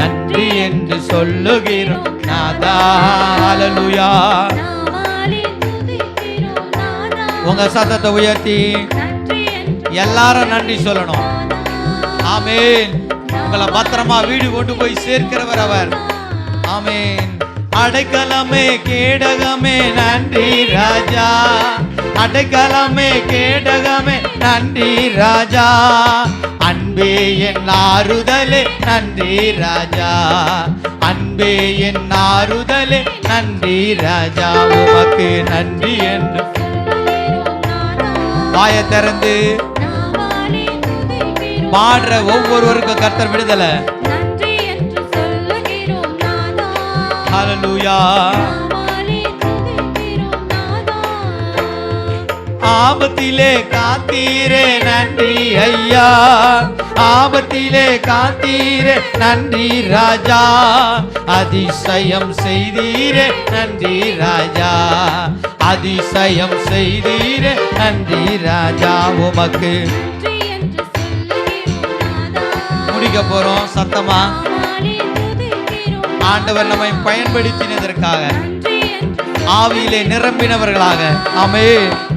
நன்றி என்று சொல்லுகிறோம் நாதா. ஹல்லேலூயா. உங்க சத்தத்தை உயர்த்தி எல்லாரும் நன்றி சொல்லணும். ஆமென். உங்களை பத்திரமா வீடு கொண்டு போய் சேர்க்கிறவர் அவர். ஆமென். அடைக்கலமே கேடகமே நன்றி ராஜா. அடைக்கலமே கேடகமே நன்றி ராஜா. அன்பே என் ஆறுதலே நன்றி ராஜா. அன்பே என் ஆறுதலே நன்றி ராஜா. உமக்கு நன்றி என்று வாய திறந்து பாடுற ஒவ்வொருவருக்கும் கர்த்தர் விடுதலை. ஹல்லேலூயா. ஆபத்திலே காத்தீரே நன்றி ஐயா. ஆபத்திலே காத்தீரே நன்றி ராஜா. அதிசயம் செய்தீரே நன்றி ராஜா. அதிசயம் செய்தீரே நன்றி ராஜா. உமக்கு முடிக்க போறோம் சத்தமா. ஆண்டவர் நம்மை பயன்படுத்தினதற்காக ஆவியிலே நிரம்பினவர்களாக. ஆமென்.